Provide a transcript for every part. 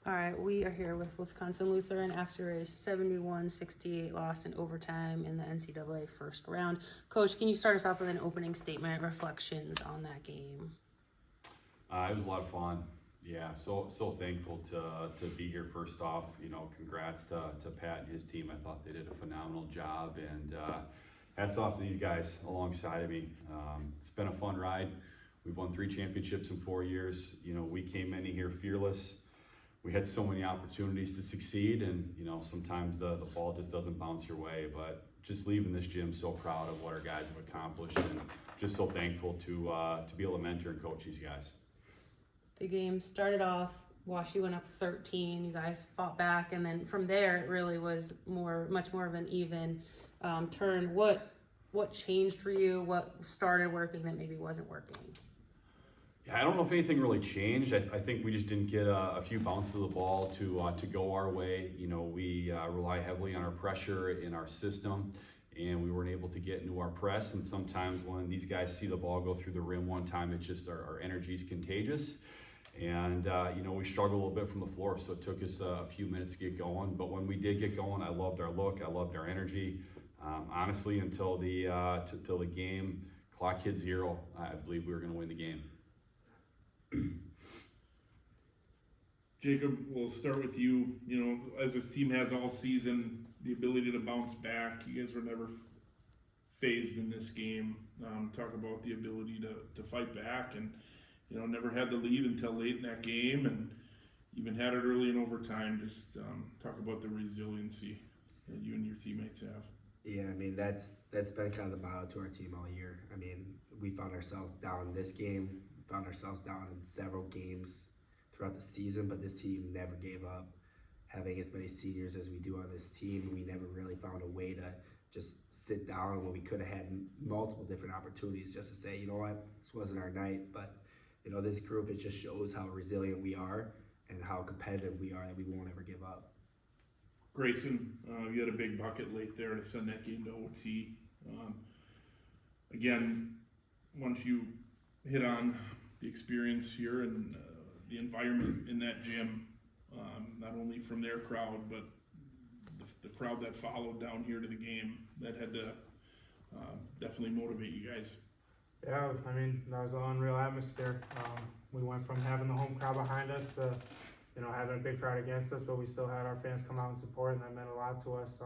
All right, we are here with Wisconsin Lutheran after a 71-68 loss in overtime in the NCAA first round. Coach, can you start us off with an opening statement, reflections on that game? It was a lot of fun. Yeah, so thankful to be here. First off, congrats to Pat and his team. I thought they did a phenomenal job, and hats off to these guys alongside of me. It's been a fun ride. We've won 3 championships in 4 years. We came in here fearless. We had so many opportunities to succeed, and sometimes the ball just doesn't bounce your way. But just leaving this gym so proud of what our guys have accomplished, and just so thankful to be able to mentor and coach these guys. The game started off, WashU went up 13. You guys fought back, and then from there it really was much more of an even turn. What changed for you? What started working that maybe wasn't working? Yeah, I don't know if anything really changed. I think we just didn't get a few bounces of the ball to go our way. We rely heavily on our pressure in our system, and we weren't able to get into our press. And sometimes when these guys see the ball go through the rim one time, it's just our energy is contagious. And we struggled a little bit from the floor, so it took us a few minutes to get going. But when we did get going, I loved our look, I loved our energy. Honestly, until the game clock hit 0, I believe we were going to win the game. Jacob, we'll start with you. As this team has all season, the ability to bounce back. You guys were never phased in this game. Talk about the ability to fight back, and never had the lead until late in that game, and even had it early in overtime. Just talk about the resiliency that you and your teammates have. Yeah, that's been kind of the motto to our team all year. We found ourselves down this game, found ourselves down in several games throughout the season, but this team never gave up. Having as many seniors as we do on this team, we never really found a way to just sit down when we could have had multiple different opportunities just to say, you know what, this wasn't our night. But this group, it just shows how resilient we are and how competitive we are, that we won't ever give up. Grayson, you had a big bucket late there to send that game to OT. Again, once you hit on the experience here and the environment in that gym, not only from their crowd, but the crowd that followed down here to the game, that had to definitely motivate you guys. Yeah, that was an unreal atmosphere. We went from having the home crowd behind us to, having a big crowd against us, but we still had our fans come out and support, and that meant a lot to us.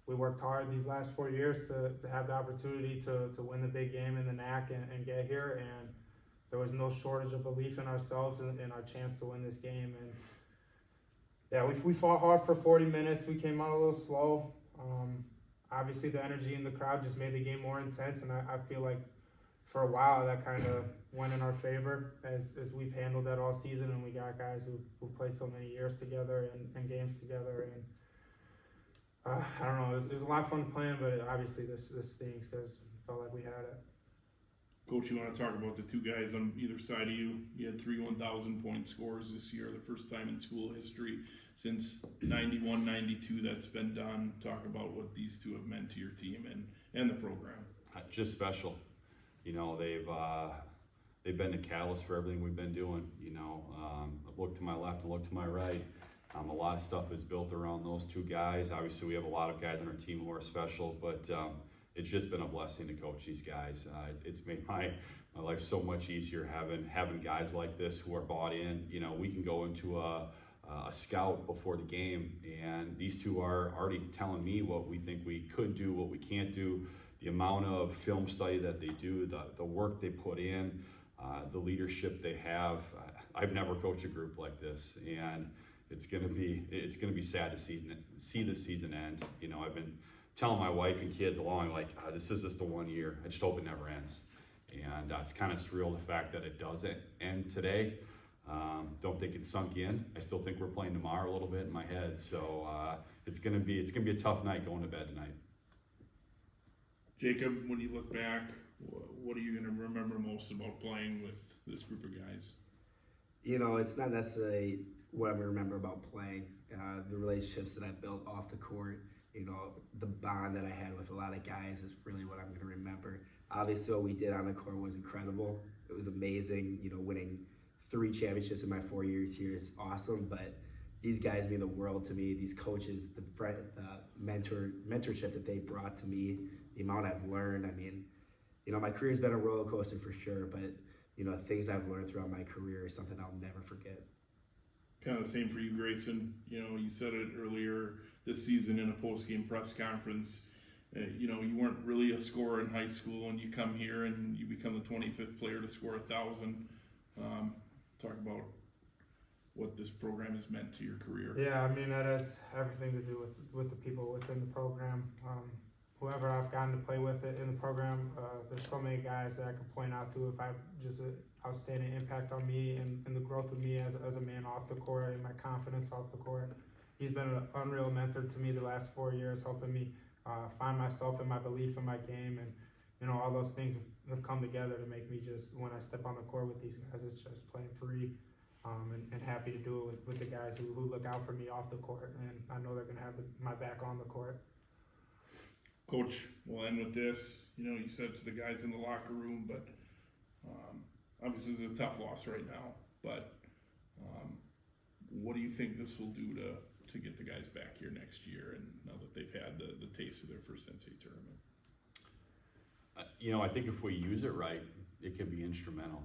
We worked hard these last 4 years to have the opportunity to win the big game in the NAC and get here, and there was no shortage of belief in ourselves and our chance to win this game. And yeah, we fought hard for 40 minutes. We came out a little slow. Obviously, the energy in the crowd just made the game more intense, and I feel like for a while that kind of went in our favor as we've handled that all season, and we got guys who played so many years together and games together. And I don't know, it was a lot of fun playing, but obviously this stings because it felt like we had it. Coach, you want to talk about the two guys on either side of you? You had 3 1,000-point scores this year, the first time in school history since 91, 92 that's been done. Talk about what these two have meant to your team and the program. Just special. They've been the catalyst for everything we've been doing. Look to my left and look to my right. A lot of stuff is built around those two guys. Obviously, we have a lot of guys on our team who are special, but it's just been a blessing to coach these guys. It's made my life so much easier having guys like this who are bought in. We can go into a scout before the game, and these two are already telling me what we think we could do, what we can't do, the amount of film study that they do, the work they put in, the leadership they have. I've never coached a group like this, and it's gonna be sad to see the season end. I've been telling my wife and kids along, this is just the 1 year. I just hope it never ends. And it's kind of surreal, the fact that it doesn't end today. Don't think it's sunk in. I still think we're playing tomorrow a little bit in my head. So it's gonna be a tough night going to bed tonight. Jacob, when you look back, what are you going to remember most about playing with this group of guys? It's not necessarily what I remember about playing. The relationships that I built off the court, the bond that I had with a lot of guys is really what I'm going to remember. Obviously, what we did on the court was incredible. It was amazing, winning 3 championships in my 4 years here is awesome, but these guys mean the world to me. These coaches, the mentorship that they brought to me, the amount I've learned. I mean, my career's been a roller coaster for sure, but things I've learned throughout my career is something I'll never forget. Kind of the same for you, Grayson. You said it earlier this season in a post-game press conference. You weren't really a scorer in high school, and you come here and you become the 25th player to score 1,000. Talk about what this program has meant to your career. Yeah, I mean, that has everything to do with the people within the program. Whoever I've gotten to play with it in the program, there's so many guys that I can point out to if I just an outstanding impact on me and the growth of me as a man off the court and my confidence off the court. He's been an unreal mentor to me the last 4 years, helping me find myself and my belief in my game, and all those things have come together to make me just, when I step on the court with these guys, it's just playing free, and happy to do it with the guys who look out for me off the court, and I know they're gonna have my back on the court. Coach, we'll end with this. You said to the guys in the locker room, but obviously it's a tough loss right now. But what do you think this will do to get the guys back here next year, and now that they've had the taste of their first NCAA tournament? I think if we use it right, it can be instrumental.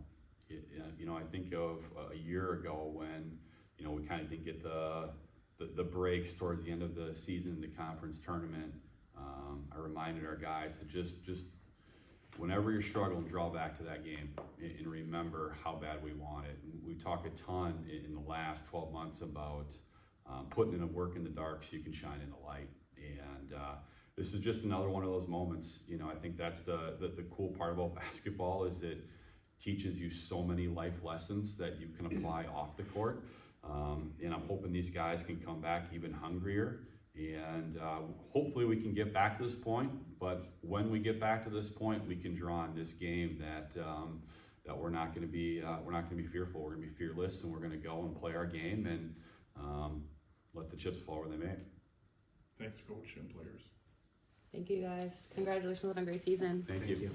I think of a year ago when, we kind of didn't get the breaks towards the end of the season, the conference tournament. I reminded our guys to just whenever you're struggling, draw back to that game and remember how bad we want it. And we talk a ton in the last 12 months about putting in the work in the dark so you can shine in the light. And this is just another one of those moments. I think that's the cool part about basketball is it teaches you so many life lessons that you can apply off the court. And I'm hoping these guys can come back even hungrier. And hopefully we can get back to this point. But when we get back to this point, we can draw on this game that we're not going to be fearful. We're going to be fearless, and we're going to go and play our game and let the chips fall where they may. Thanks, Coach and players. Thank you guys. Congratulations on a great season. Thank you.